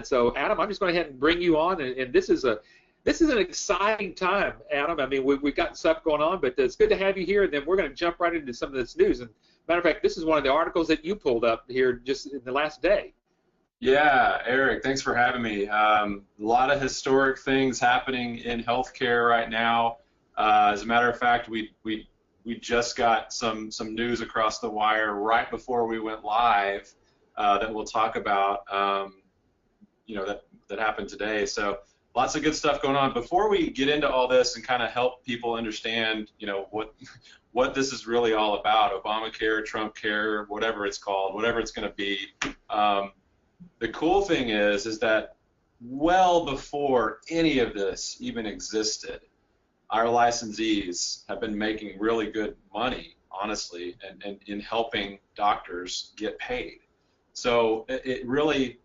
So Adam, I'm just going to go ahead and bring you on, and this is an exciting time, Adam. I mean, we've got stuff going on, but it's good to have you here. And then we're going to jump right into some of this news. And matter of fact, this is one of the articles that you pulled up here just in the last day. Yeah, Eric, thanks for having me. A lot of historic things happening in healthcare right now. As a matter of fact, we just got some news across the wire right before we went live that we'll talk about. That happened today. So lots of good stuff going on. Before we get into all this and kind of help people understand, what this is really all about, Obamacare, Trumpcare, whatever it's called, whatever it's going to be. The cool thing is that well before any of this even existed, our licensees have been making really good money, honestly, and in helping doctors get paid. So it really,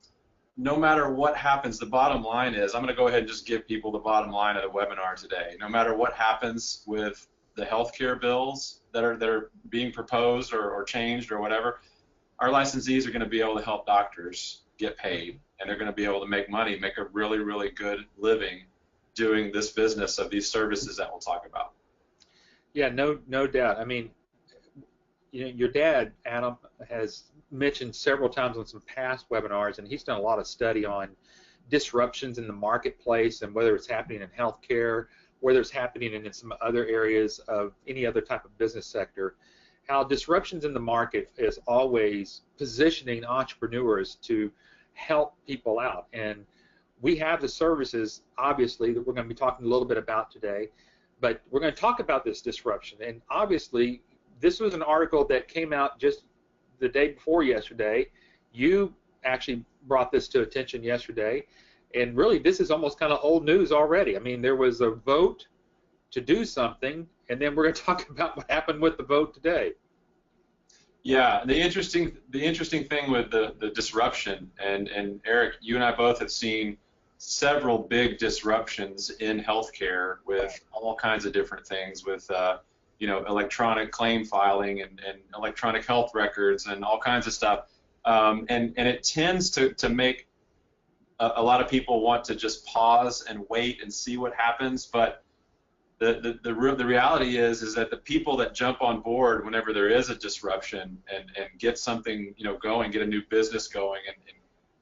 no matter what happens, the bottom line is, I'm going to go ahead and just give people the bottom line of the webinar today. No matter what happens with the healthcare bills that are being proposed or changed or whatever, our licensees are going to be able to help doctors get paid, and they're going to be able to make money, make a really, really good living doing this business of these services that we'll talk about. Yeah, no doubt. I mean, your dad, Adam, has mentioned several times on some past webinars, and he's done a lot of study on disruptions in the marketplace and whether it's happening in healthcare, whether it's happening in some other areas of any other type of business sector, how disruptions in the market is always positioning entrepreneurs to help people out. And we have the services, obviously, that we're going to be talking a little bit about today, but we're going to talk about this disruption. And obviously, this was an article that came out just the day before yesterday. You actually brought this to attention yesterday, and really this is almost kind of old news already. I mean, there was a vote to do something, and then we're going to talk about what happened with the vote today. Yeah, the interesting thing with the disruption, and Eric, you and I both have seen several big disruptions in healthcare with all kinds of different things, with electronic claim filing and electronic health records and all kinds of stuff, and it tends to make a lot of people want to just pause and wait and see what happens, but the reality is that the people that jump on board whenever there is a disruption and get something going, get a new business going,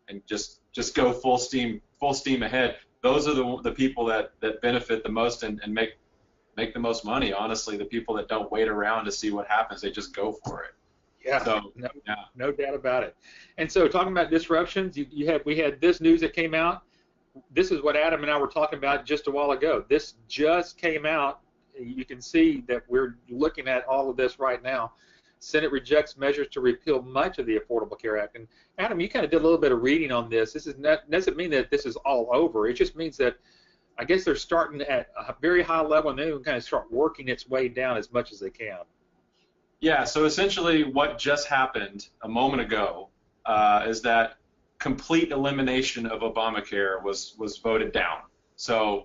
and just go full steam ahead, those are the people that benefit the most and make the most money. Honestly, the people that don't wait around to see what happens, they just go for it. Yeah, so, no doubt about it. And so, talking about disruptions, we had this news that came out. This is what Adam and I were talking about just a while ago. This just came out. You can see that we're looking at all of this right now. Senate rejects measures to repeal much of the Affordable Care Act. And Adam, you kind of did a little bit of reading on this. This doesn't mean that this is all over. It just means that I guess they're starting at a very high level and they can kind of start working its way down as much as they can. Yeah, so essentially what just happened a moment ago is that complete elimination of Obamacare was voted down. So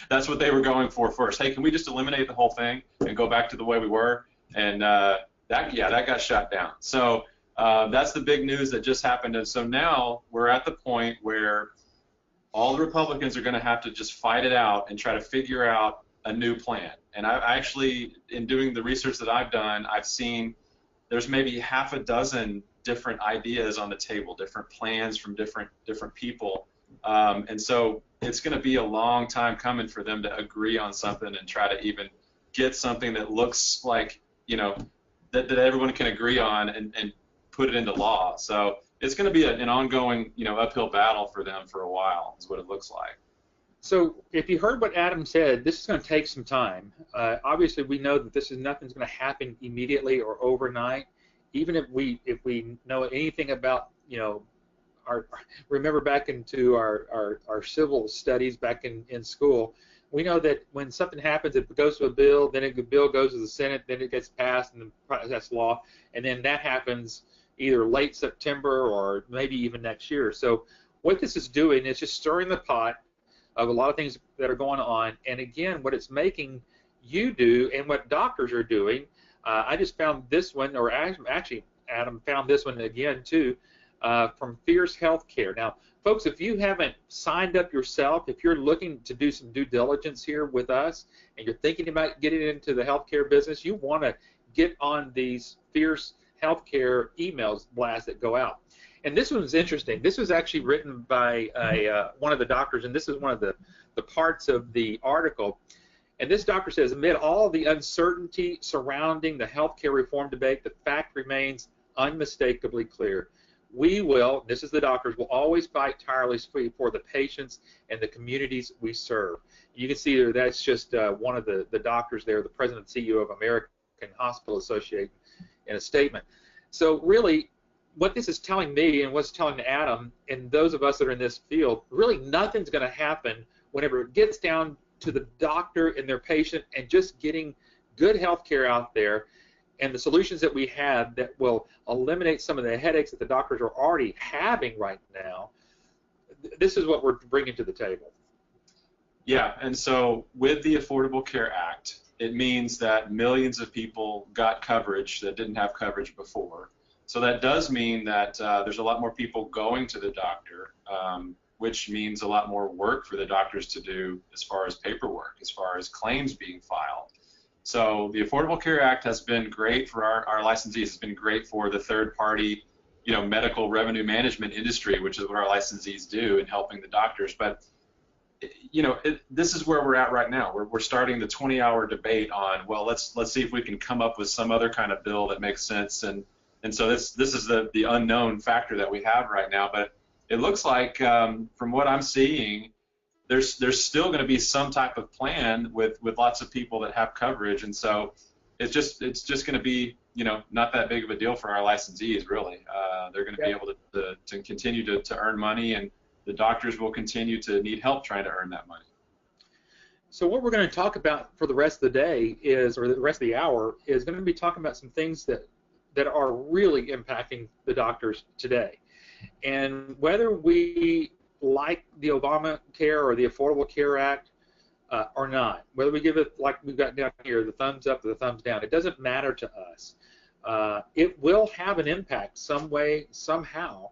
that's what they were going for first. Hey, can we just eliminate the whole thing and go back to the way we were? And that got shut down. So that's the big news that just happened. And so now we're at the point where all the Republicans are going to have to just fight it out and try to figure out a new plan. And I actually, in doing the research that I've done, I've seen there's maybe half a dozen different ideas on the table, different plans from different people. And so it's going to be a long time coming for them to agree on something and try to even get something that looks like, that everyone can agree on and put it into law. So it's going to be an ongoing, uphill battle for them for a while, is what it looks like. So if you heard what Adam said, this is going to take some time. Obviously, we know that nothing's going to happen immediately or overnight. Even if we know anything about, remember back into our civil studies back in school, we know that when something happens, it goes to a bill, then the bill goes to the Senate, then it gets passed and then that's law, and then that happens either late September or maybe even next year. So what this is doing is just stirring the pot of a lot of things that are going on, and again, what it's making you do and what doctors are doing. I just found this one, or actually Adam found this one again too, from Fierce Healthcare. Now, folks, if you haven't signed up yourself, if you're looking to do some due diligence here with us and you're thinking about getting into the healthcare business, you want to get on these fierce healthcare emails blasts that go out. And this one's interesting. This was actually written by one of the doctors, and this is one of the parts of the article. And this doctor says, amid all the uncertainty surrounding the healthcare reform debate, the fact remains unmistakably clear. We will, this is the doctors, will always fight tirelessly for the patients and the communities we serve. You can see there that's just one of the doctors there, the president and CEO of American Hospital Association, in a statement. So really, what this is telling me and what's telling Adam and those of us that are in this field, really nothing's going to happen whenever it gets down to the doctor and their patient and just getting good health care out there and the solutions that we have that will eliminate some of the headaches that the doctors are already having right now. This is what we're bringing to the table. Yeah, and so with the Affordable Care Act, it means that millions of people got coverage that didn't have coverage before. So that does mean that there's a lot more people going to the doctor, which means a lot more work for the doctors to do as far as paperwork, as far as claims being filed. So the Affordable Care Act has been great for our licensees. It's been great for the third-party, medical revenue management industry, which is what our licensees do in helping the doctors. But this is where we're at right now. We're starting the 20-hour debate on, well, let's see if we can come up with some other kind of bill that makes sense. And so this is the unknown factor that we have right now. But it looks like, from what I'm seeing, there's still going to be some type of plan with lots of people that have coverage. And so it's just going to be not that big of a deal for our licensees, really. They're going to be able to continue to earn money, and the doctors will continue to need help trying to earn that money. So what we're going to talk about for the rest of the day or the rest of the hour, is going to be talking about some things that are really impacting the doctors today. And whether we like the Obamacare or the Affordable Care Act or not, whether we give it, like we've got down here, the thumbs up or the thumbs down, it doesn't matter to us. It will have an impact some way, somehow.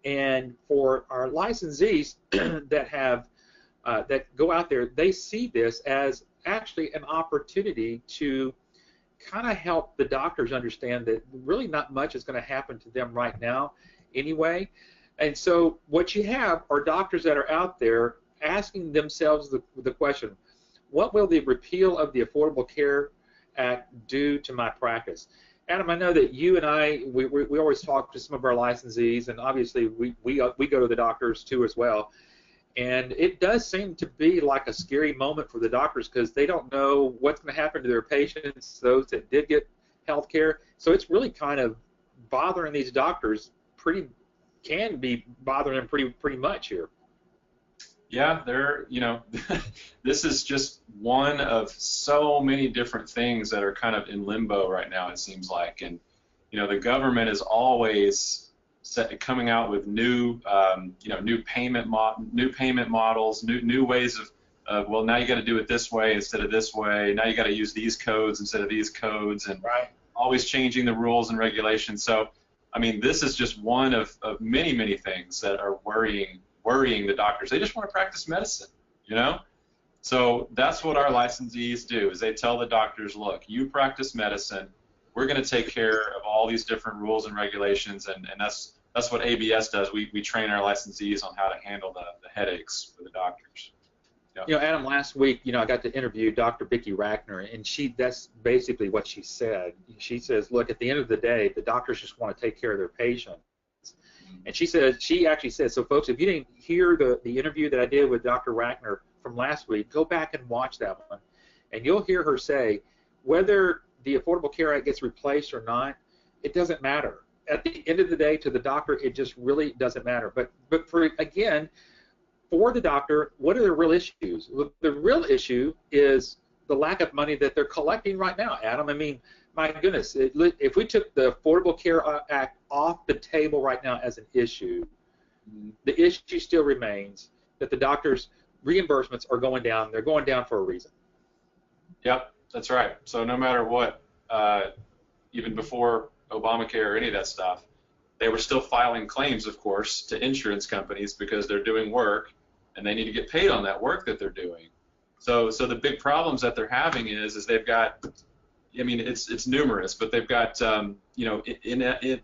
And for our licensees that go out there, they see this as actually an opportunity to kind of help the doctors understand that really not much is going to happen to them right now anyway. And so what you have are doctors that are out there asking themselves the question, what will the repeal of the Affordable Care Act do to my practice? Adam, I know that you and I, we always talk to some of our licensees, and obviously we go to the doctors too as well. And it does seem to be like a scary moment for the doctors because they don't know what's going to happen to their patients, those that did get health care. So it's really kind of bothering these doctors can be bothering them pretty much here. Yeah, this is just one of so many different things that are kind of in limbo right now, it seems like. And, the government is always coming out with new payment models, new ways of well, now you got to do it this way instead of this way. Now you got to use these codes instead of these codes, and always changing the rules and regulations. So, I mean, this is just one of many things that are worrying the doctors. They just want to practice medicine, So that's what our licensees do, is they tell the doctors, look, you practice medicine, we're going to take care of all these different rules and regulations, and that's what ABS does. We train our licensees on how to handle the headaches for the doctors. Adam, last week, I got to interview Dr. Vicki Rackner, and that's basically what she said. She says, look, at the end of the day, the doctors just want to take care of their patients. And she actually said, so folks, if you didn't hear the interview that I did with Dr. Rackner from last week, go back and watch that one, and you'll hear her say, whether the Affordable Care Act gets replaced or not, it doesn't matter. At the end of the day, to the doctor, it just really doesn't matter. But for the doctor, what are the real issues? The real issue is the lack of money that they're collecting right now, Adam. I mean, my goodness, if we took the Affordable Care Act off the table right now as an issue, the issue still remains that the doctors' reimbursements are going down. They're going down for a reason. Yep, that's right. So no matter what, even before Obamacare or any of that stuff, they were still filing claims, of course, to insurance companies because they're doing work and they need to get paid on that work that they're doing. So the big problems that they're having is they've got, I mean, it's numerous, but they've got you know, in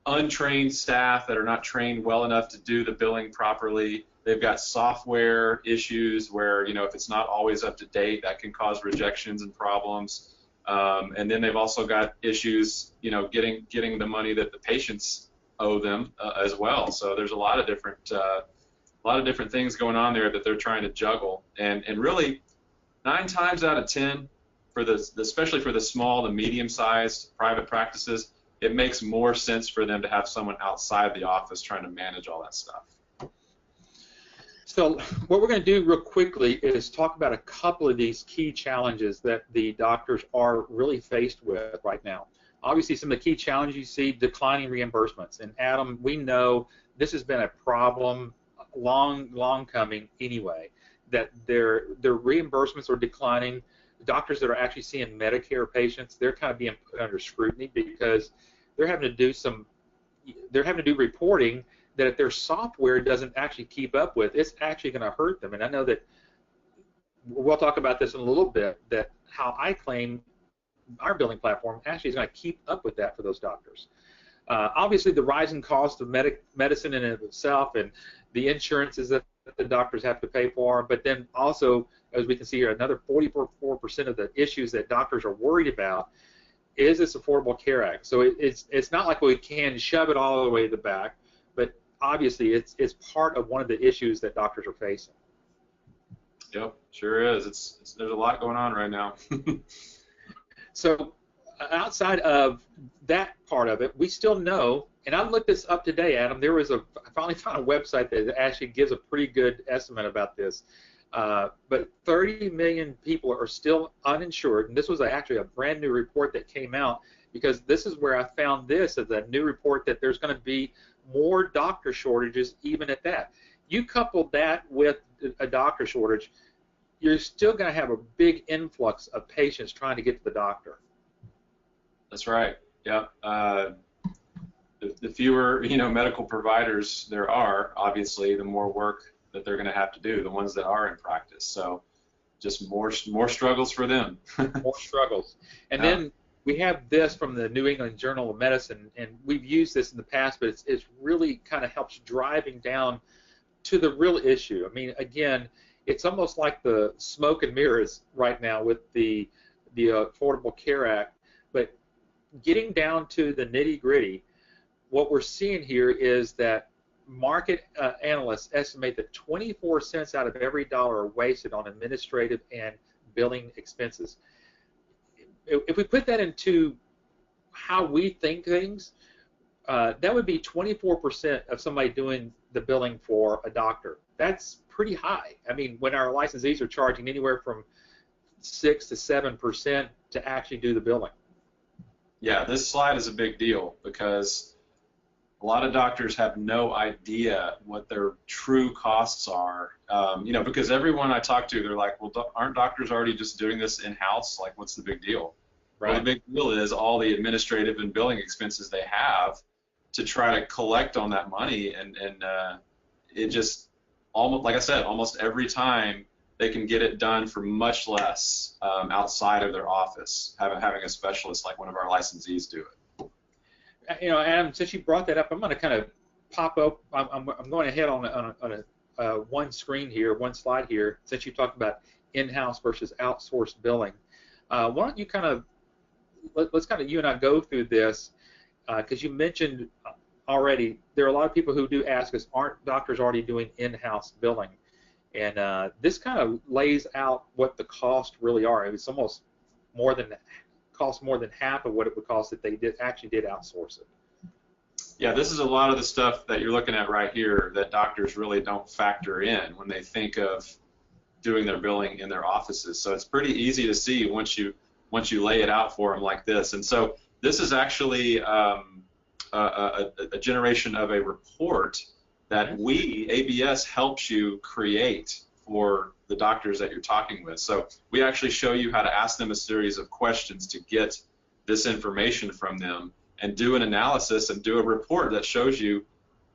untrained staff that are not trained well enough to do the billing properly. They've got software issues where, you know, if it's not always up to date, that can cause rejections and problems. And then they've also got issues, you know, getting the money that the patients owe them as well. So there's a lot of different things going on there that they're trying to juggle. And really, 9 times out of 10, especially for the small to medium-sized private practices, it makes more sense for them to have someone outside the office trying to manage all that stuff. So what we're going to do real quickly is talk about a couple of these key challenges that the doctors are really faced with right now. Obviously, some of the key challenges you see, declining reimbursements. And Adam, we know this has been a problem long coming anyway, that their reimbursements are declining. Doctors that are actually seeing Medicare patients, they're kind of being put under scrutiny because they're having to do reporting that if their software doesn't actually keep up with, it's actually going to hurt them. And I know that we'll talk about this in a little bit, that how I claim our billing platform actually is going to keep up with that for those doctors. Obviously, the rising cost of medicine in and of itself and the insurances that the doctors have to pay for, but then also, as we can see here, another 44% of the issues that doctors are worried about is this Affordable Care Act. So it's not like we can shove it all the way to the back, but obviously it's part of one of the issues that doctors are facing. Yep, sure is. There's a lot going on right now. So outside of that part of it, we still know, and I looked this up today, Adam, I finally found a website that actually gives a pretty good estimate about this. But 30 million people are still uninsured, and this was actually a brand new report that came out, because this is where I found this as a new report, that there's going to be more doctor shortages even at that. You couple that with a doctor shortage, you're still going to have a big influx of patients trying to get to the doctor. That's right. Yeah. The fewer, you know, medical providers there are, obviously, the more work that they're going to have to do, the ones that are in practice. So just more struggles for them. More struggles. And then we have this from the New England Journal of Medicine, and we've used this in the past, but it's really kind of helps driving down to the real issue. I mean, again, it's almost like the smoke and mirrors right now with the Affordable Care Act, but getting down to the nitty-gritty, what we're seeing here is that market analysts estimate that 24 cents out of every dollar are wasted on administrative and billing expenses. If we put that into how we think things, that would be 24% of somebody doing the billing for a doctor. That's pretty high. I mean, when our licensees are charging anywhere from 6 to 7% to actually do the billing. Yeah, this slide is a big deal because a lot of doctors have no idea what their true costs are. You know, because everyone I talk to, they're like, well, aren't doctors already just doing this in-house? Like, what's the big deal? Right. Well, the big deal is all the administrative and billing expenses they have to try to collect on that money, and it just, almost, like I said, almost every time they can get it done for much less outside of their office, having a specialist like one of our licensees do it. You know, Adam, since you brought that up, I'm going to kind of pop up. I'm going ahead on one screen here, one slide here, since you talked about in-house versus outsourced billing. Why don't you kind of let's kind of you and I go through this, because you mentioned already there are a lot of people who do ask us, aren't doctors already doing in-house billing? And this kind of lays out what the costs really are. It's almost cost more than half of what it would cost if they actually did outsource it. Yeah, this is a lot of the stuff that you're looking at right here that doctors really don't factor in when they think of doing their billing in their offices. So it's pretty easy to see once you lay it out for them like this. And so this is actually a generation of a report that ABS helps you create for the doctors that you're talking with. So we actually show you how to ask them a series of questions to get this information from them. and do an analysis and do a report that shows you,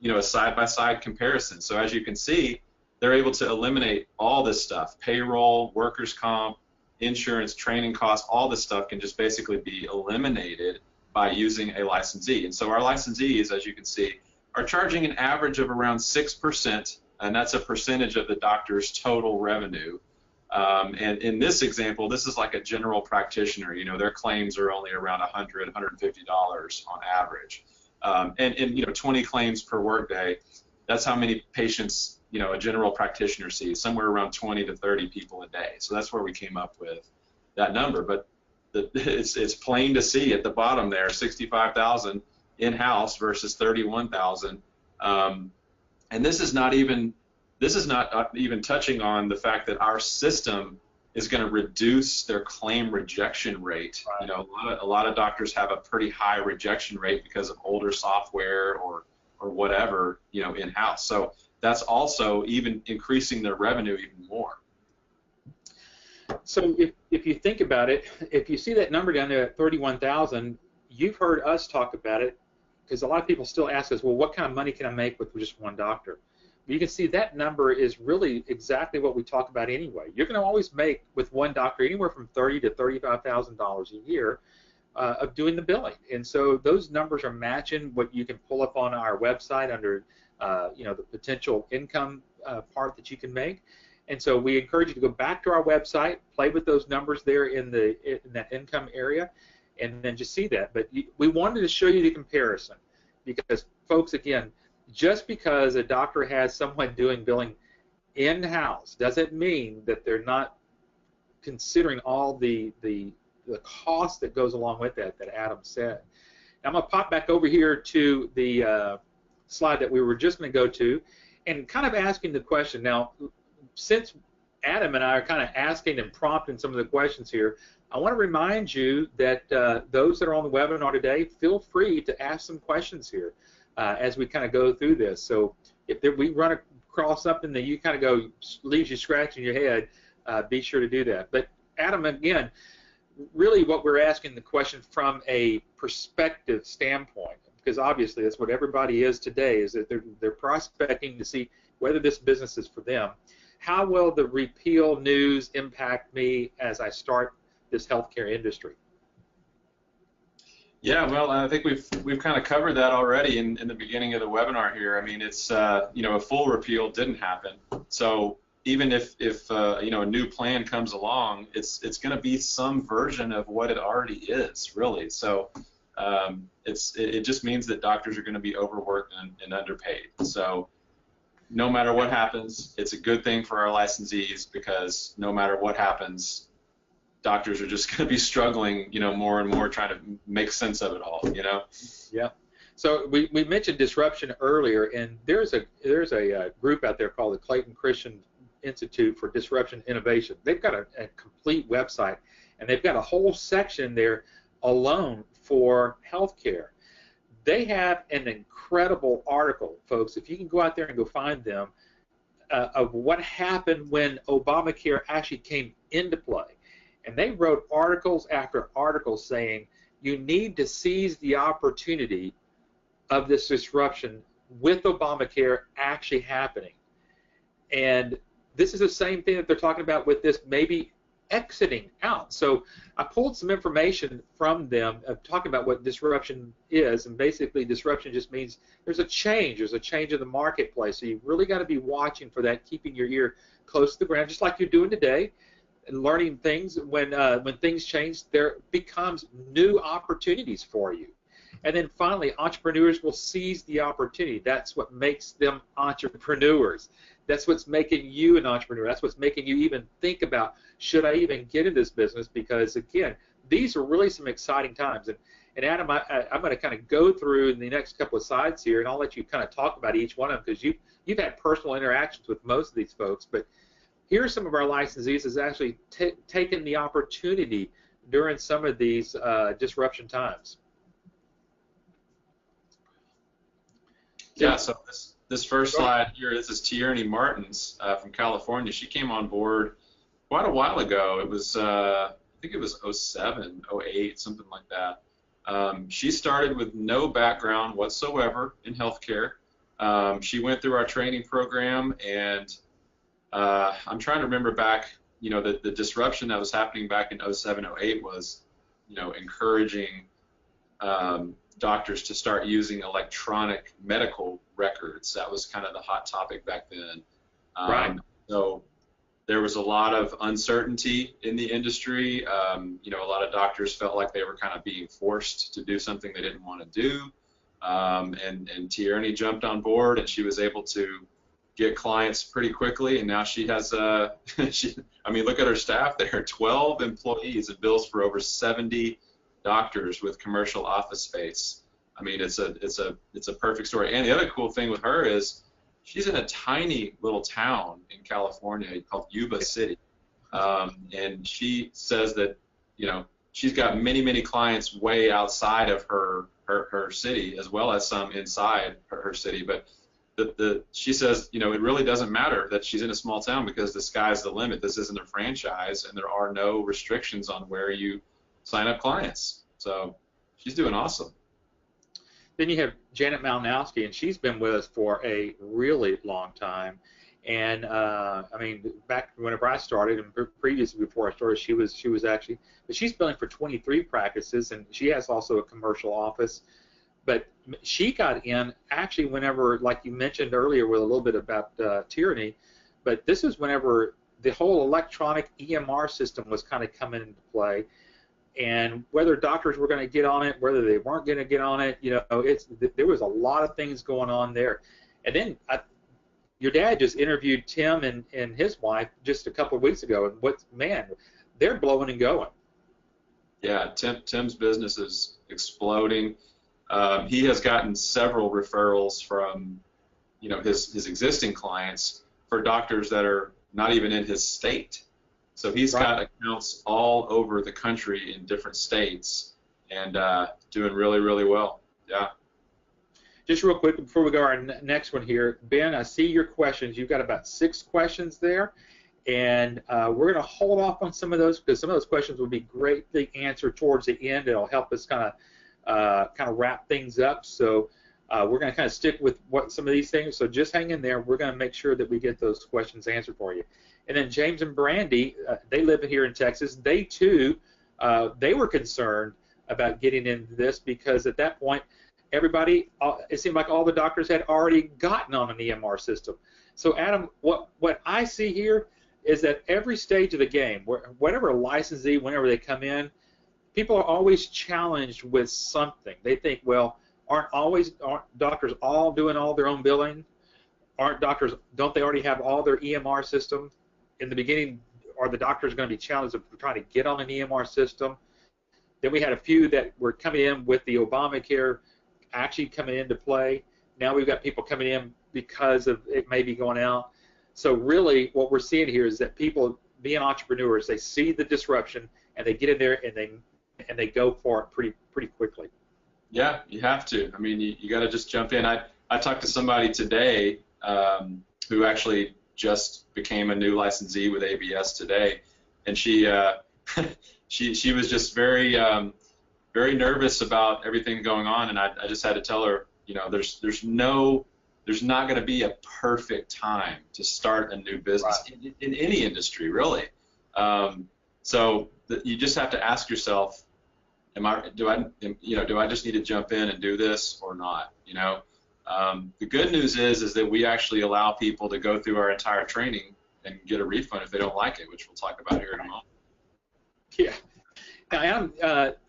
a side-by-side comparison. So as you can see, they're able to eliminate all this stuff: payroll, workers' comp, insurance, training costs. All this stuff can just basically be eliminated by using a licensee. And so our licensees, as you can see, are charging an average of around 6%, and that's a percentage of the doctor's total revenue. And in this example, this is like a general practitioner. Their claims are only around $100, $150 on average. And 20 claims per workday, that's how many patients, a general practitioner sees, somewhere around 20 to 30 people a day. So that's where we came up with that number. But it's plain to see at the bottom there, 65,000 in-house versus 31,000. And this is not even touching on the fact that our system is going to reduce their claim rejection rate. Right. A lot of doctors have a pretty high rejection rate because of older software or whatever, in-house. So that's also even increasing their revenue even more. So if you think about it, if you see that number down there at 31,000, you've heard us talk about it, because a lot of people still ask us, well, what kind of money can I make with just one doctor? You can see that number is really exactly what we talk about anyway. You're going to always make with one doctor anywhere from $30,000 to $35,000 a year of doing the billing, and so those numbers are matching what you can pull up on our website under the potential income part that you can make. And so we encourage you to go back to our website, play with those numbers there in that income area, and then just see that. But we wanted to show you the comparison because, folks, again, just because a doctor has someone doing billing in-house doesn't mean that they're not considering all the cost that goes along with that Adam said. Now, I'm going to pop back over here to the slide that we were just going to go to and kind of asking the question. Now, since Adam and I are kind of asking and prompting some of the questions here, I want to remind you that those that are on the webinar today, feel free to ask some questions here as we kind of go through this. So if we run across something that you kind of leaves you scratching your head, be sure to do that. But Adam, again, really what we're asking the question from a perspective standpoint, because obviously that's what everybody is today, is that they're prospecting to see whether this business is for them. How will the repeal news impact me as I start this healthcare industry? Yeah, well, I think we've kind of covered that already in the beginning of the webinar here. I mean, it's a full repeal didn't happen. So even if a new plan comes along, it's going to be some version of what it already is, really. So it just means that doctors are going to be overworked and underpaid. So no matter what happens, it's a good thing for our licensees, because no matter what happens, doctors are just going to be struggling, more and more trying to make sense of it all, Yeah. So we mentioned disruption earlier, and there's a group out there called the Clayton Christian Institute for Disruption Innovation. They've got a complete website, and they've got a whole section there alone for healthcare. They have an incredible article, folks, if you can go out there and go find them, of what happened when Obamacare actually came into play. And they wrote articles after articles saying you need to seize the opportunity of this disruption with Obamacare actually happening. And this is the same thing that they're talking about with this maybe exiting out. So I pulled some information from them of talking about what disruption is, and basically disruption just means there's a change in the marketplace. So you've really got to be watching for that, keeping your ear close to the ground, just like you're doing today, and learning things. When things change, there becomes new opportunities for you. And then finally, entrepreneurs will seize the opportunity. That's what makes them entrepreneurs. That's what's making you an entrepreneur. That's what's making you even think about, should I even get into this business? Because, again, these are really some exciting times. And Adam, I'm going to kind of go through in the next couple of slides here, and I'll let you kind of talk about each one of them, because you've had personal interactions with most of these folks. But here are some of our licensees that's actually taken the opportunity during some of these disruption times. Yeah, so this first slide here, this is Tierney Martins from California. She came on board quite a while ago. It was, I think it was 07, 08, something like that. She started with no background whatsoever in healthcare. She went through our training program, and I'm trying to remember back, the disruption that was happening back in '07, '08 was, encouraging doctors to start using electronic medical records. That was kind of the hot topic back then. Right. So there was a lot of uncertainty in the industry. A lot of doctors felt like they were kind of being forced to do something they didn't want to do. And Tierney jumped on board, and she was able to get clients pretty quickly. And now she has, look at her staff there, 12 employees and bills for over 70 doctors with commercial office space. I mean, it's a perfect story. And the other cool thing with her is she's in a tiny little town in California called Yuba City, and she says that she's got many clients way outside of her city, as well as some inside her city. But she says it really doesn't matter that she's in a small town, because the sky's the limit. This isn't a franchise, and there are no restrictions on where you sign up clients. So she's doing awesome. Then you have Janet Malinowski, and she's been with us for a really long time. And back whenever I started, and previously before I started, she was actually, but she's billing for 23 practices, and she has also a commercial office. But she got in actually whenever, like you mentioned earlier, with a little bit about Tierney, but this is whenever the whole electronic EMR system was kind of coming into play. And whether doctors were going to get on it, whether they weren't going to get on it, there was a lot of things going on there. And then your dad just interviewed Tim and his wife just a couple of weeks ago, and they're blowing and going. Yeah, Tim's business is exploding. He has gotten several referrals from, his existing clients for doctors that are not even in his state. So he's got accounts all over the country in different states, and doing really, really well. Yeah. Just real quick before we go to our next one here, Ben, I see your questions. You've got about 6 questions there, and we're going to hold off on some of those, because some of those questions will be greatly answered towards the end. It'll help us kind of wrap things up. So we're going to kind of stick with some of these things. So just hang in there. We're going to make sure that we get those questions answered for you. And then James and Brandy, they live here in Texas. They too, they were concerned about getting into this, because at that point, everybody, it seemed like all the doctors had already gotten on an EMR system. So Adam, what I see here is that every stage of the game, whatever licensee, whenever they come in, people are always challenged with something. They think, well, aren't doctors all doing all their own billing? Don't they already have all their EMR system? In the beginning, are the doctors going to be challenged with trying to get on an EMR system? Then we had a few that were coming in with the Obamacare actually coming into play. Now we've got people coming in because of it may be going out. So really what we're seeing here is that people, being entrepreneurs, they see the disruption and they get in there and they go for it pretty quickly. Yeah, you have to. I mean, you got to just jump in. I talked to somebody today who actually just became a new licensee with ABS today, and she was just very nervous about everything going on, and I just had to tell her, there's not going to be a perfect time to start a new business in any industry, really. So you just have to ask yourself, do I just need to jump in and do this or not? The good news is that we actually allow people to go through our entire training and get a refund if they don't like it, which we'll talk about here in a moment. Yeah. Now, Adam,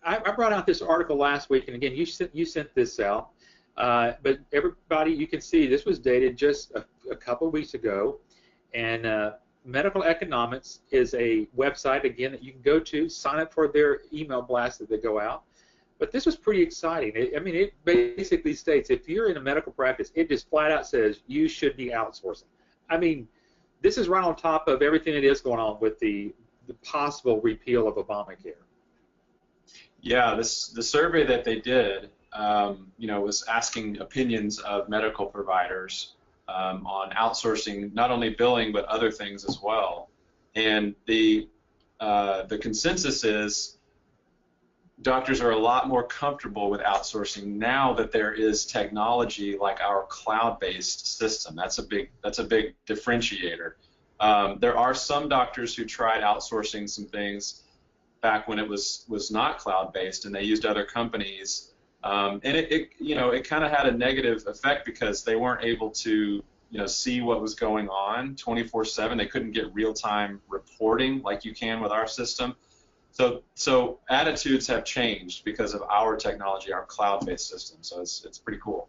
I brought out this article last week, and again, you sent this out, but everybody, you can see this was dated just a couple of weeks ago, and Medical Economics is a website, again, that you can go to, sign up for their email blasts that they go out. But this was pretty exciting. It basically states if you're in a medical practice, it just flat out says you should be outsourcing. I mean, this is right on top of everything that is going on with the possible repeal of Obamacare. Yeah, the survey that they did, was asking opinions of medical providers on outsourcing not only billing but other things as well. And the consensus is doctors are a lot more comfortable with outsourcing now that there is technology like our cloud-based system. That's a big differentiator. There are some doctors who tried outsourcing some things back when it was not cloud-based, and they used other companies, and it kind of had a negative effect because they weren't able to see what was going on 24/7. They couldn't get real-time reporting like you can with our system. So attitudes have changed because of our technology, our cloud-based system. So it's pretty cool.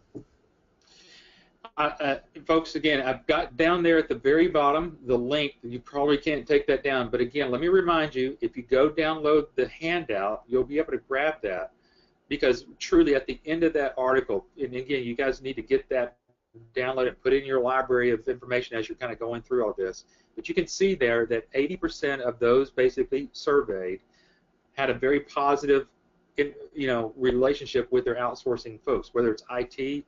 Folks, again, I've got down there at the very bottom the link. You probably can't take that down, but again, let me remind you, if you go download the handout, you'll be able to grab that, because truly at the end of that article, and again, you guys need to get that, download it, put it in your library of information as you're kind of going through all this. But you can see there that 80% of those basically surveyed had a very positive, relationship with their outsourcing folks, whether it's IT.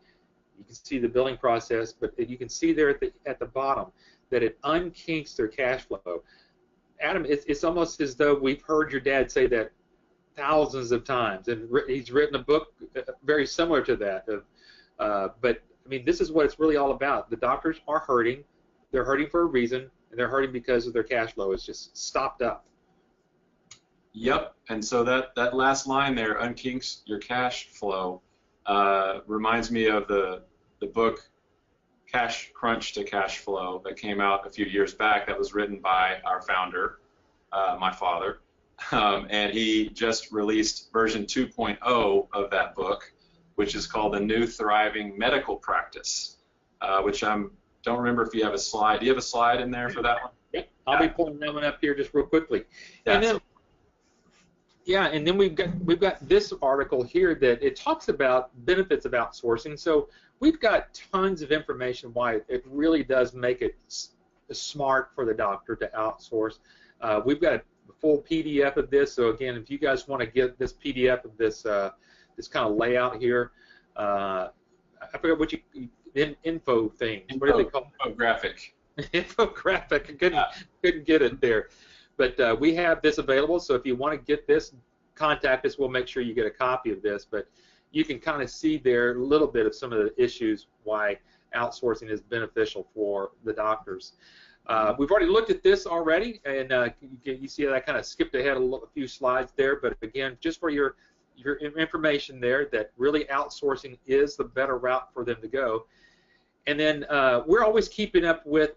You can see the billing process, but you can see there at the bottom that it unkinks their cash flow. Adam, it's almost as though we've heard your dad say that thousands of times, and he's written a book very similar to that. But I mean, this is what it's really all about. The doctors are hurting. They're hurting for a reason, and they're hurting because of their cash flow. It's just stopped up. Yep, and so that last line there, unkinks your cash flow, reminds me of the book Cash Crunch to Cash Flow that came out a few years back, that was written by our founder, my father, and he just released version 2.0 of that book, which is called The New Thriving Medical Practice, which don't remember if you have a slide. Do you have a slide in there for that one? Yeah, I'll be pulling that one up here just real quickly. And then we've got this article here that it talks about benefits of outsourcing. So we've got tons of information why it really does make it smart for the doctor to outsource. We've got a full PDF of this. So again, if you guys want to get this PDF of this this kind of layout here, I forget what info thing. What do they call it? Infographic. Infographic. I couldn't get it there. But we have this available, so if you want to get this, contact us. We'll make sure you get a copy of this. But you can kind of see there a little bit of some of the issues why outsourcing is beneficial for the doctors. We've already looked at this already, and you see that I kind of skipped ahead a few slides there. But again, just for your information there, that really outsourcing is the better route for them to go. And then we're always keeping up with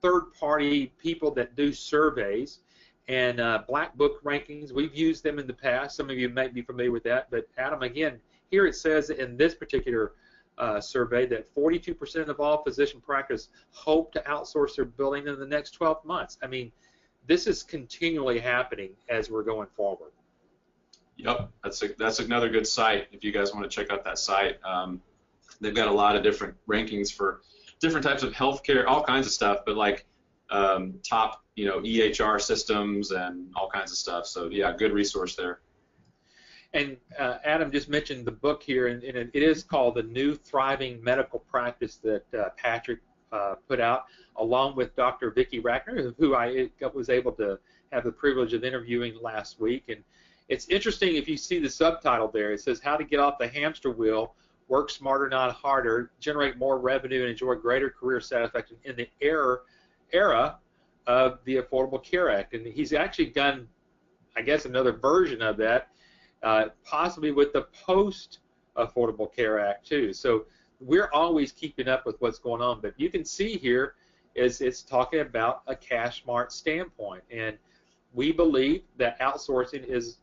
third-party people that do surveys and Black Book rankings. We've used them in the past. Some of you might be familiar with that. But Adam, again, here it says in this particular survey that 42% of all physician practice hope to outsource their billing in the next 12 months. I mean, this is continually happening as we're going forward. Yep, that's another good site if you guys want to check out that site. They've got a lot of different rankings for different types of healthcare, all kinds of stuff, but like top, EHR systems and all kinds of stuff. So yeah, good resource there. And Adam just mentioned the book here, and it is called The New Thriving Medical Practice that Patrick put out, along with Dr. Vicki Rackner, who I was able to have the privilege of interviewing last week. And it's interesting if you see the subtitle there. It says, How to Get Off the Hamster Wheel, Work Smarter, Not Harder, Generate More Revenue, and Enjoy Greater Career Satisfaction in the era of the Affordable Care Act. And he's actually done, I guess, another version of that, possibly with the post-Affordable Care Act too. So we're always keeping up with what's going on. But you can see here is it's talking about a cash-smart standpoint. And we believe that outsourcing is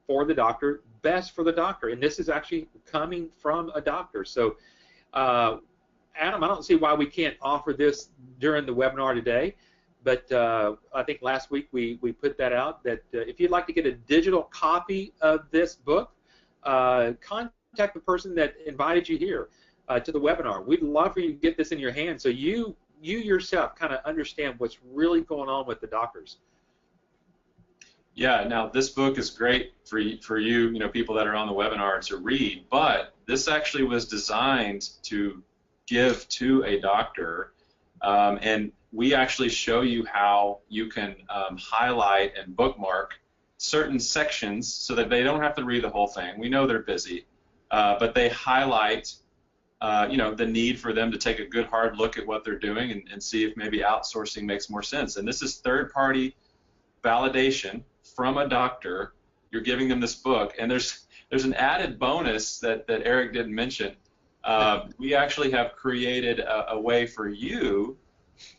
for the doctor, best for the doctor, and this is actually coming from a doctor. So, Adam, I don't see why we can't offer this during the webinar today, but I think last week we put that out, that if you'd like to get a digital copy of this book, contact the person that invited you here to the webinar. We'd love for you to get this in your hands so you yourself kind of understand what's really going on with the doctors. Yeah, now this book is great for you, people that are on the webinar to read, but this actually was designed to give to a doctor, and we actually show you how you can highlight and bookmark certain sections so that they don't have to read the whole thing. We know they're busy, but they highlight the need for them to take a good hard look at what they're doing and see if maybe outsourcing makes more sense. And this is third-party validation from a doctor. You're giving them this book, and there's an added bonus that Eric didn't mention. We actually have created a way for you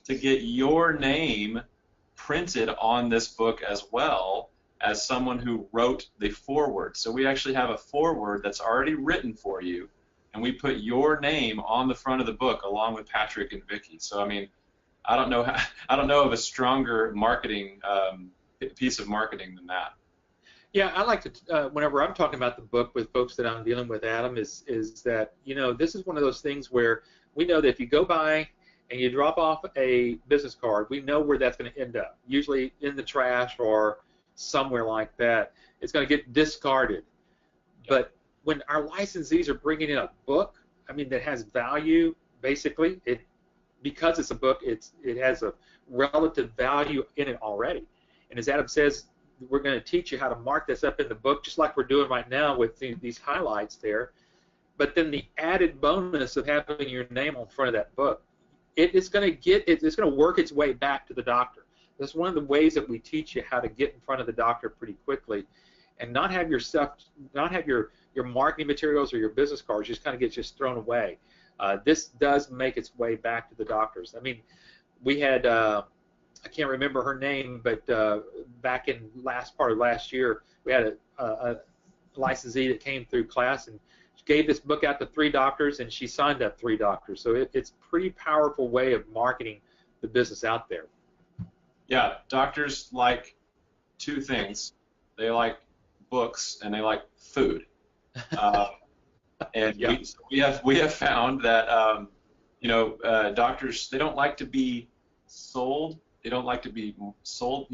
to get your name printed on this book as well as someone who wrote the foreword. So we actually have a foreword that's already written for you, and we put your name on the front of the book along with Patrick and Vicky. So I mean, I don't know of a stronger marketing piece of marketing than that. Yeah, I like to, whenever I'm talking about the book with folks that I'm dealing with, Adam, is that, this is one of those things where we know that if you go by and you drop off a business card, we know where that's going to end up, usually in the trash or somewhere like that. It's going to get discarded. But when our licensees are bringing in a book, I mean, that has value, basically, because it's a book, it has a relative value in it already. And as Adam says, we're going to teach you how to mark this up in the book, just like we're doing right now with these highlights there. But then the added bonus of having your name on front of that book, it's going to work its way back to the doctor. That's one of the ways that we teach you how to get in front of the doctor pretty quickly, and not have your marketing materials or your business cards just kind of get just thrown away. This does make its way back to the doctors. I mean, we had. I can't remember her name, but back in last part of last year, we had a licensee that came through class and gave this book out to 3 doctors, and she signed up 3 doctors. So it's a pretty powerful way of marketing the business out there. Yeah, doctors like 2 things. They like books and they like food. And we have found that doctors, they don't like to be sold. They don't like to be sold,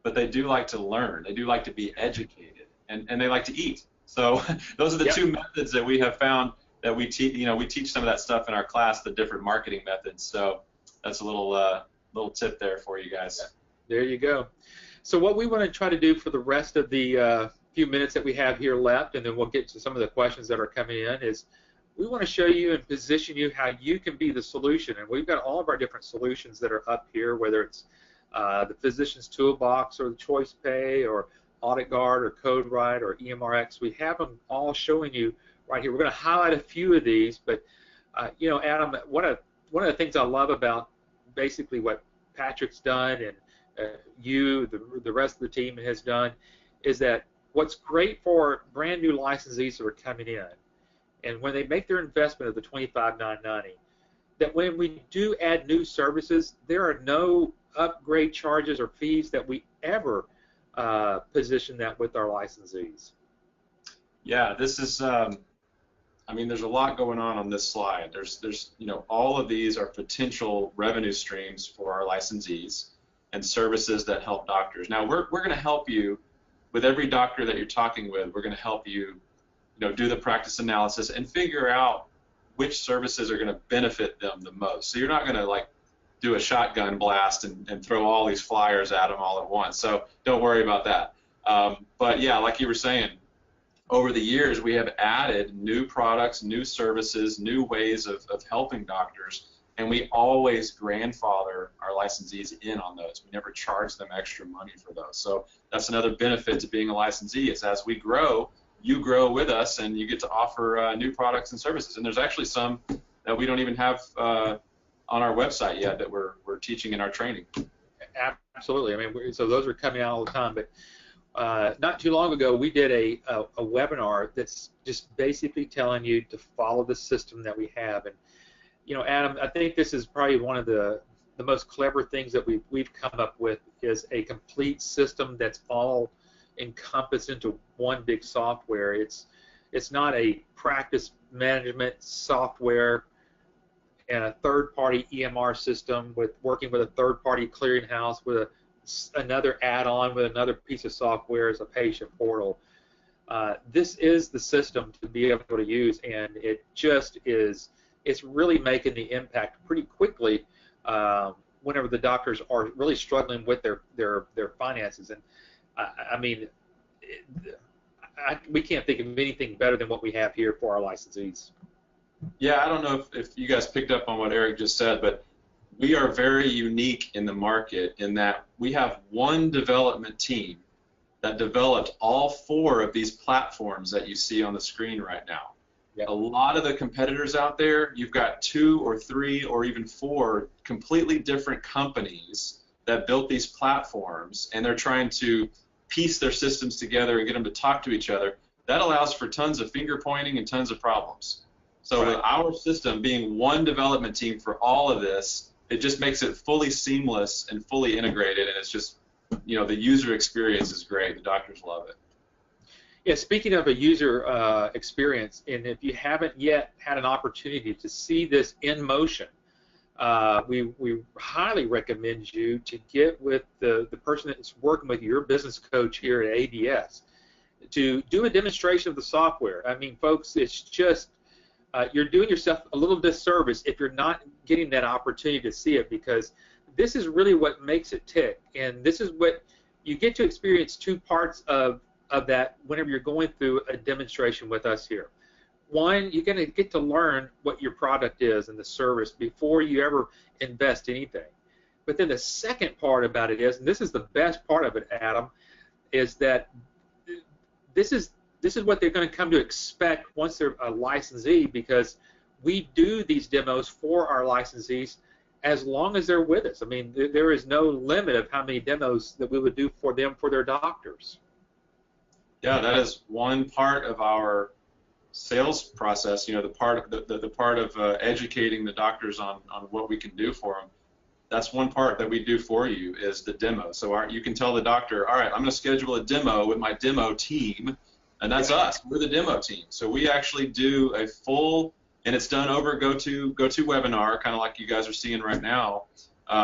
but they do like to learn. They do like to be educated, and they like to eat. So those are the 2 methods that we have found that we teach. We teach some of that stuff in our class, the different marketing methods. So that's a little tip there for you guys. There you go. So what we want to try to do for the rest of the few minutes that we have here left, and then we'll get to some of the questions that are coming in, is we want to show you and position you how you can be the solution. And we've got all of our different solutions that are up here, whether it's the Physician's Toolbox or the Choice Pay or Audit Guard or CodeWrite or EMRX. We have them all showing you right here. We're going to highlight a few of these, but Adam, one of the things I love about basically what Patrick's done and the rest of the team has done is that what's great for brand new licensees that are coming in, and when they make their investment of the $25,990, that when we do add new services, there are no upgrade charges or fees that we ever position that with our licensees. Yeah, this is. There's a lot going on this slide. There's all of these are potential revenue streams for our licensees and services that help doctors. Now we're going to help you with every doctor that you're talking with. We're going to help you. Do the practice analysis and figure out which services are going to benefit them the most. So you're not going to do a shotgun blast and throw all these flyers at them all at once. So don't worry about that. But yeah, like you were saying, over the years we have added new products, new services, new ways of helping doctors, and we always grandfather our licensees in on those. We never charge them extra money for those. So that's another benefit to being a licensee, is as we grow, you grow with us, and you get to offer new products and services. And there's actually some that we don't even have on our website yet that we're teaching in our training. Absolutely. I mean, so those are coming out all the time. But not too long ago, we did a webinar that's just basically telling you to follow the system that we have. And Adam, I think this is probably one of the most clever things that we've come up with, is a complete system that's all encompassed into one big software. It's not a practice management software and a third-party EMR system working with a third-party clearinghouse with another add-on with another piece of software as a patient portal. This is the system to be able to use, and it just is. It's really making the impact pretty quickly whenever the doctors are really struggling with their finances. And I mean, we can't think of anything better than what we have here for our licensees. Yeah, I don't know if you guys picked up on what Eric just said, but we are very unique in the market in that we have one development team that developed all 4 of these platforms that you see on the screen right now. Yep. A lot of the competitors out there, you've got 2 or 3 or even 4 completely different companies that built these platforms, and they're trying to piece their systems together and get them to talk to each other. That allows for tons of finger pointing and tons of problems. So with our system being one development team for all of this, it just makes it fully seamless and fully integrated, and it's just, you know, the user experience is great. The doctors love it. Yeah, speaking of a user experience, and if you haven't yet had an opportunity to see this in motion, we highly recommend you to get with the person that's working with your business coach here at ADS to do a demonstration of the software. I mean, folks, it's just you're doing yourself a little disservice if you're not getting that opportunity to see it, because this is really what makes it tick, and this is what you get to experience 2 parts of that whenever you're going through a demonstration with us here. One, you're going to get to learn what your product is and the service before you ever invest anything. But then the second part about it is, and this is the best part of it, Adam, is that this is what they're going to come to expect once they're a licensee, because we do these demos for our licensees as long as they're with us. I mean, there is no limit of how many demos that we would do for them for their doctors. Yeah, that is one part of our sales process. You know, the part of educating the doctors on what we can do for them. That's one part that we do for you is the demo. So you can tell the doctor, all right, I'm going to schedule a demo with my demo team, and that's us. We're the demo team. So we actually do a full, and it's done over GoToWebinar, kind of like you guys are seeing right now,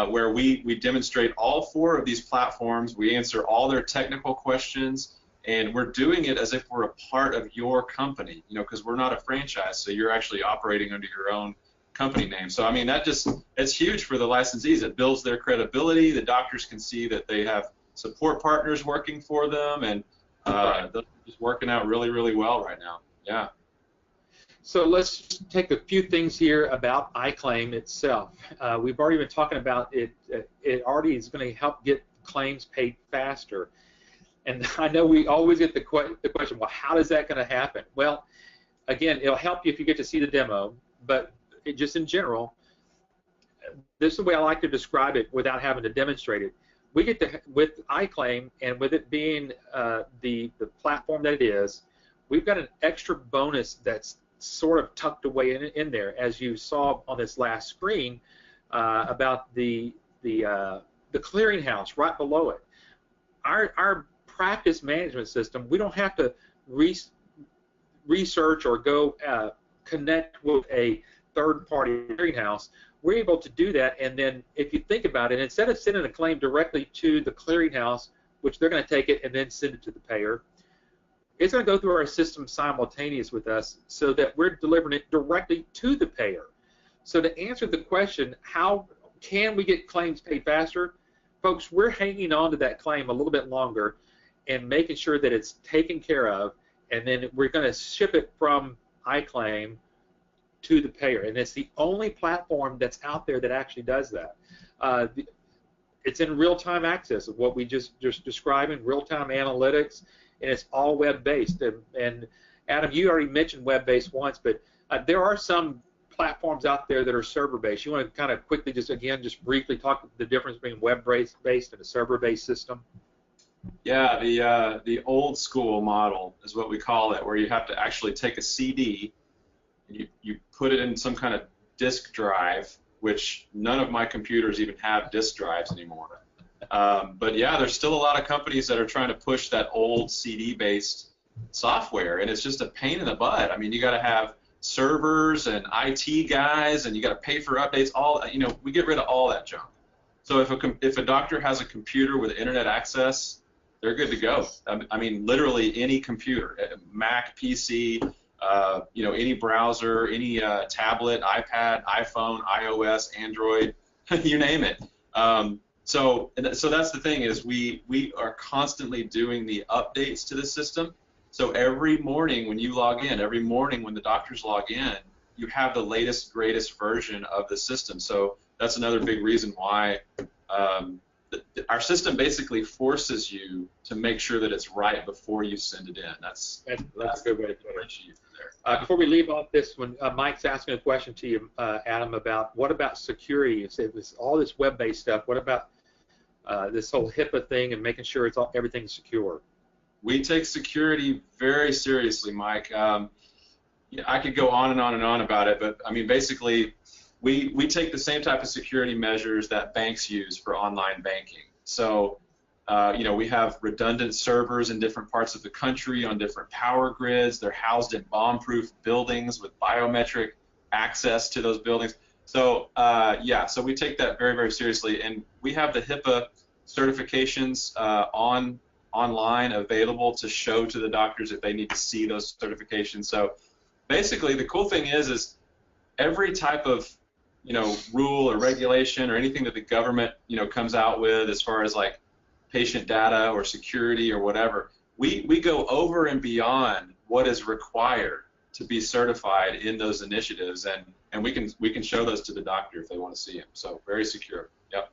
where we demonstrate all 4 of these platforms. We answer all their technical questions, and we're doing it as if we're a part of your company, you know, because we're not a franchise, so you're actually operating under your own company name. So I mean, it's huge for the licensees. It builds their credibility. The doctors can see that they have support partners working for them, and they're just working out really, really well right now. Yeah. So let's take a few things here about iClaim itself. We've already been talking about it. It already is going to help get claims paid faster. And I know we always get the question, well, how is that going to happen? Well, again, it'll help you if you get to see the demo, but just in general, this is the way I like to describe it without having to demonstrate it. We get to, with iClaim, and with it being the platform that it is, we've got an extra bonus that's sort of tucked away in there, as you saw on this last screen about the clearinghouse right below it. Our practice management system, we don't have to research or go connect with a third-party clearinghouse. We're able to do that, and then if you think about it, instead of sending a claim directly to the clearinghouse, which they're going to take it and then send it to the payer, it's going to go through our system simultaneous with us so that we're delivering it directly to the payer. So to answer the question, how can we get claims paid faster? Folks, we're hanging on to that claim a little bit longer and making sure that it's taken care of, and then we're going to ship it from iClaim to the payer. And it's the only platform that's out there that actually does that. It's in real-time access of what we just described in real-time analytics, and it's all web-based. And Adam, you already mentioned web-based once, but there are some platforms out there that are server-based. You want to kind of quickly just briefly talk the difference between web-based and a server-based system? Yeah, the old school model is what we call it, where you have to actually take a CD, and you put it in some kind of disk drive, which none of my computers even have disk drives anymore. But yeah, there's still a lot of companies that are trying to push that old CD-based software, and it's just a pain in the butt. I mean, you got to have servers and IT guys, and you got to pay for updates. We get rid of all that junk. So if a doctor has a computer with internet access, they're good to go. I mean, literally any computer, Mac, PC, any browser, any tablet, iPad, iPhone, iOS, Android, you name it. So that's the thing is we are constantly doing the updates to the system. So every morning when you log in, every morning when the doctors log in, you have the latest, greatest version of the system. So that's another big reason why our system basically forces you to make sure that it's right before you send it in. That's a good way to put it. There. Before we leave off this one, Mike's asking a question to you, Adam, about what about security? It was all this web-based stuff. What about this whole HIPAA thing and making sure everything's secure? We take security very seriously, Mike. I could go on and on and on about it, but I mean, basically, we take the same type of security measures that banks use for online banking. So, we have redundant servers in different parts of the country on different power grids. They're housed in bomb-proof buildings with biometric access to those buildings. So, so we take that very, very seriously, and we have the HIPAA certifications online available to show to the doctors if they need to see those certifications. So basically the cool thing is every type of rule or regulation or anything that the government comes out with as far as like patient data or security or whatever, we go over and beyond what is required to be certified in those initiatives, and we can show those to the doctor if they want to see them. So very secure. Yep.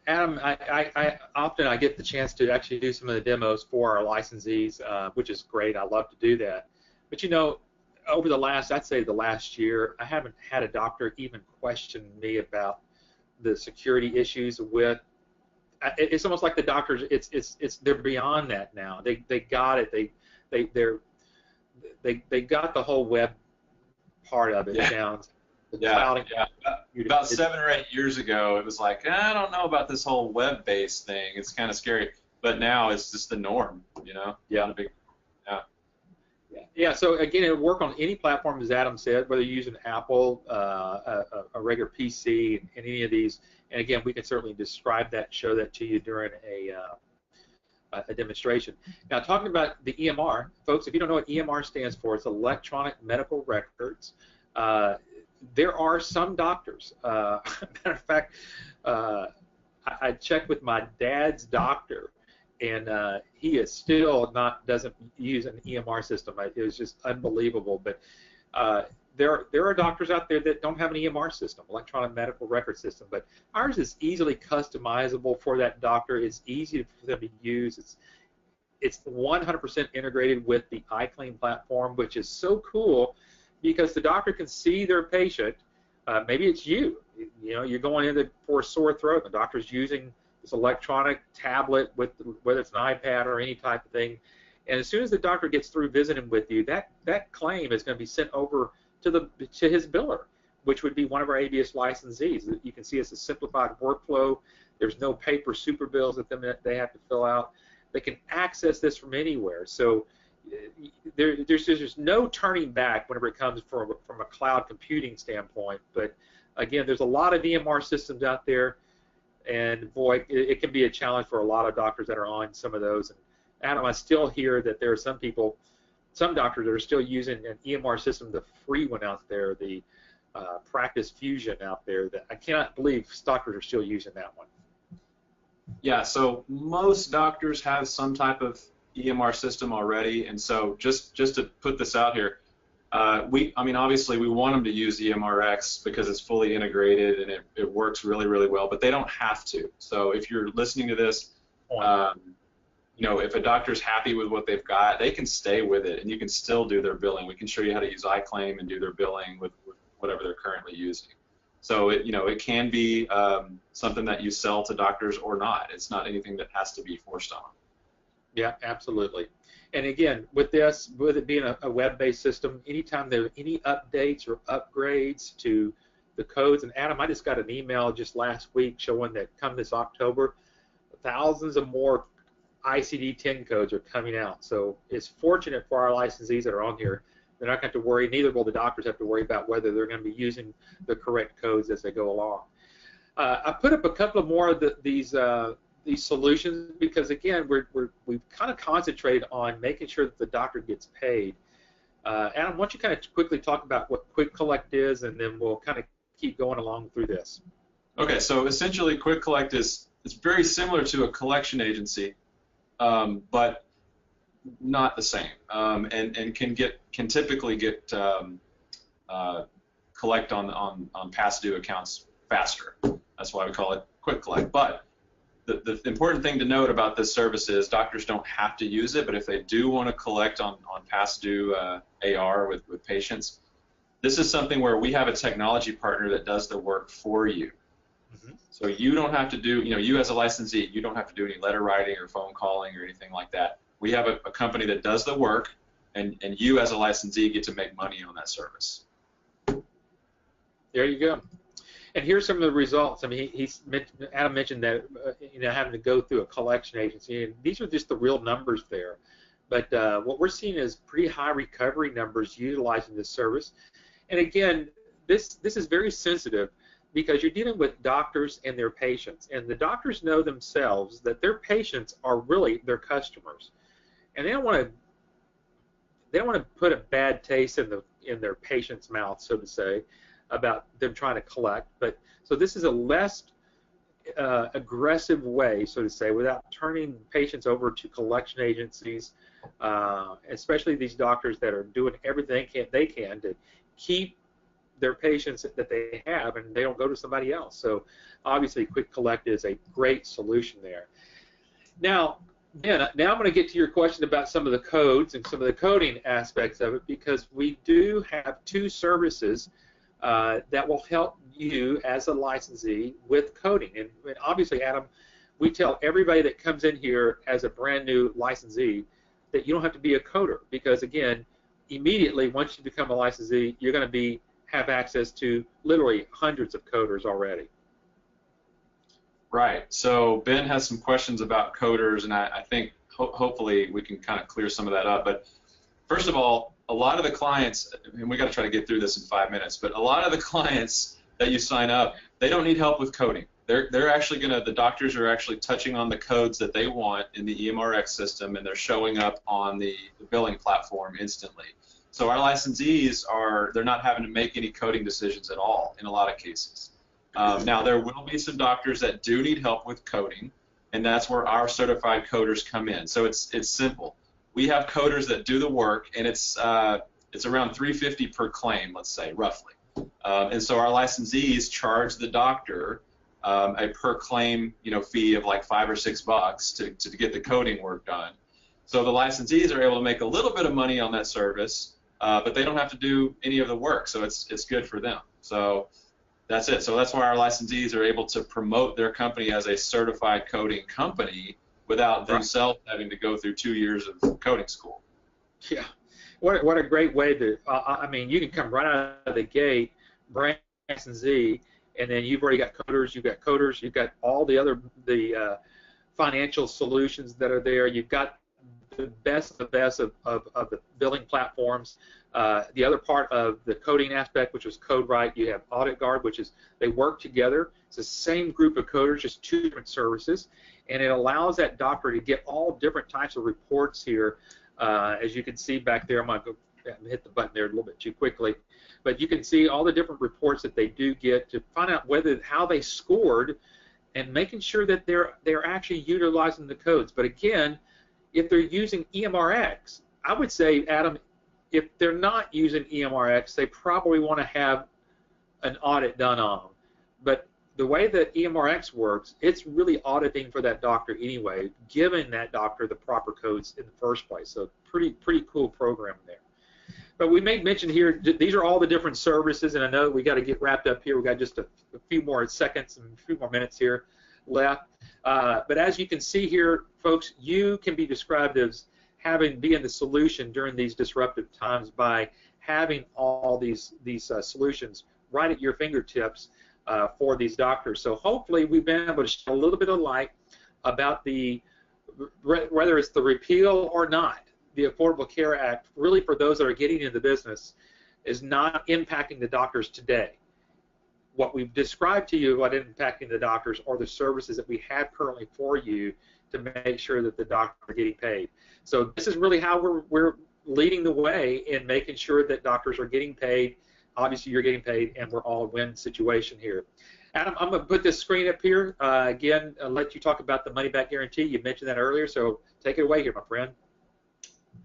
Adam, I often get the chance to actually do some of the demos for our licensees, which is great. I love to do that. But over the last year, I haven't had a doctor even question me about the security issues with. It's almost like the doctors. They're beyond that now. They got it. They got the whole web part of it down. Yeah. About 7 or 8 years ago, it was like, I don't know about this whole web-based thing. It's kind of scary. But now it's just the norm, Yeah. Yeah. So again, it'll work on any platform, as Adam said, whether you're using Apple, a regular PC, and any of these. And again, we can certainly describe that, show that to you during a demonstration. Now, talking about the EMR, folks, if you don't know what EMR stands for, it's Electronic Medical Records. There are some doctors. Matter of fact, I checked with my dad's doctor, and he is still doesn't use an EMR system. It was just unbelievable. But there are doctors out there that don't have an EMR system, electronic medical record system. But ours is easily customizable for that doctor. It's easy for them to use. It's 100% integrated with the iClaim platform, which is so cool, because the doctor can see their patient. Maybe it's you. You're going in for a sore throat. The doctor's using this electronic tablet, whether it's an iPad or any type of thing. And as soon as the doctor gets through visiting with you, that claim is going to be sent over to his biller, which would be one of our ABS licensees. You can see it's a simplified workflow. There's no paper super bills that they have to fill out. They can access this from anywhere. So there's just no turning back whenever it comes from a cloud computing standpoint. But again, there's a lot of EMR systems out there, and boy, it can be a challenge for a lot of doctors that are on some of those. And Adam, I still hear that there are some doctors that are still using an EMR system, the free one out there, the Practice Fusion out there. That I cannot believe doctors are still using that one. Yeah, so most doctors have some type of EMR system already, and so just to put this out here, obviously we want them to use EMRX because it's fully integrated and it works really, really well, but they don't have to. So if you're listening to this, if a doctor's happy with what they've got, they can stay with it, and you can still do their billing. We can show you how to use iClaim and do their billing with whatever they're currently using. So it can be something that you sell to doctors or not. It's not anything that has to be forced on them. Yeah, absolutely. And again, with it being a web-based system, anytime there are any updates or upgrades to the codes, and Adam, I just got an email just last week showing that come this October, thousands of more ICD-10 codes are coming out. So it's fortunate for our licensees that are on here. They're not going to have to worry, neither will the doctors have to worry about whether they're going to be using the correct codes as they go along. I put up a couple of more of these solutions because, again, we've kind of concentrated on making sure that the doctor gets paid. Adam, why don't you kind of quickly talk about what Quick Collect is, and then we'll kind of keep going along through this. Okay, so essentially Quick Collect is it's very similar to a collection agency, but not the same, and can typically collect on past due accounts faster. That's why we call it quick collect. But the important thing to note about this service is doctors don't have to use it, but if they do want to collect on past due AR with patients, this is something where we have a technology partner that does the work for you. Mm-hmm. So you don't have to do, you as a licensee, you don't have to do any letter writing or phone calling or anything like that. We have a company that does the work, and you as a licensee get to make money on that service. There you go. And here's some of the results. I mean, Adam mentioned that having to go through a collection agency, and these are just the real numbers there. But what we're seeing is pretty high recovery numbers utilizing this service. And again, this is very sensitive because you're dealing with doctors and their patients, and the doctors know themselves that their patients are really their customers, and they don't want to put a bad taste in their patient's mouth, so to say, about them trying to collect. But so this is a less aggressive way, so to say, without turning patients over to collection agencies, especially these doctors that are doing everything they can to keep their patients that they have, and they don't go to somebody else. So obviously quick collect is a great solution there. Now I'm going to get to your question about some of the codes and some of the coding aspects of it, because we do have two services that will help you as a licensee with coding. And obviously, Adam, we tell everybody that comes in here as a brand new licensee that you don't have to be a coder, because again, immediately once you become a licensee, you're going to have access to literally hundreds of coders already. Right. So Ben has some questions about coders, and I think hopefully we can kind of clear some of that up. But first of all, a lot of the clients, and we got to try to get through this in 5 minutes, but a lot of the clients that you sign up, they don't need help with coding. They're actually the doctors are actually touching on the codes that they want in the EMRX system, and they're showing up on the billing platform instantly. So our licensees they're not having to make any coding decisions at all in a lot of cases. Now there will be some doctors that do need help with coding, and that's where our certified coders come in. So it's simple. We have coders that do the work, and it's around $350 per claim, let's say, roughly. And so our licensees charge the doctor a per claim fee of like $5 or $6 to get the coding work done. So the licensees are able to make a little bit of money on that service, but they don't have to do any of the work, so it's good for them. So that's it. So that's why our licensees are able to promote their company as a certified coding company without themselves having to go through 2 years of coding school. Yeah, what a great way to. I mean, you can come right out of the gate, brand licensee, and then you've already got coders. You've got all the financial solutions that are there. You've got the best of the billing platforms. The other part of the coding aspect, which was CodeRight, you have Audit Guard, which is they work together. It's the same group of coders, just two different services, and it allows that doctor to get all different types of reports here. As you can see back there, I'm going to hit the button there a little bit too quickly, but you can see all the different reports that they do get to find out how they scored, and making sure that they're actually utilizing the codes. But again, if they're using EMRX, I would say, Adam, if they're not using EMRX, they probably want to have an audit done on them. But the way that EMRX works, it's really auditing for that doctor anyway, giving that doctor the proper codes in the first place. So pretty cool program there. But we may mention here, these are all the different services, and I know we got to get wrapped up here. We got just a few more seconds and a few more minutes here left. But as you can see here, folks, you can be described as being the solution during these disruptive times by having all these solutions right at your fingertips for these doctors. So hopefully we've been able to shed a little bit of light about whether it's the repeal or not, the Affordable Care Act, really for those that are getting into the business, is not impacting the doctors today. What we've described to you about impacting the doctors are the services that we have currently for you to make sure that the doctors are getting paid. So this is really how we're leading the way in making sure that doctors are getting paid. Obviously, you're getting paid, and we're all a win situation here. Adam, I'm going to put this screen up here. Again, I'll let you talk about the money back guarantee. You mentioned that earlier, so take it away here, my friend.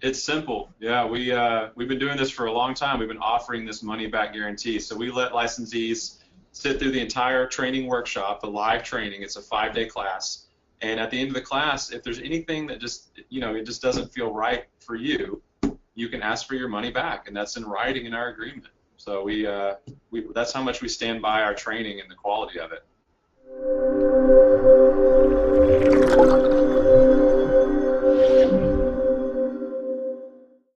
It's simple. Yeah, we've been doing this for a long time. We've been offering this money back guarantee. So we let licensees sit through the entire training workshop, the live training. It's a 5-day class. And at the end of the class, if there's anything that just, it just doesn't feel right for you, you can ask for your money back, and that's in writing in our agreement. So that's how much we stand by our training and the quality of it.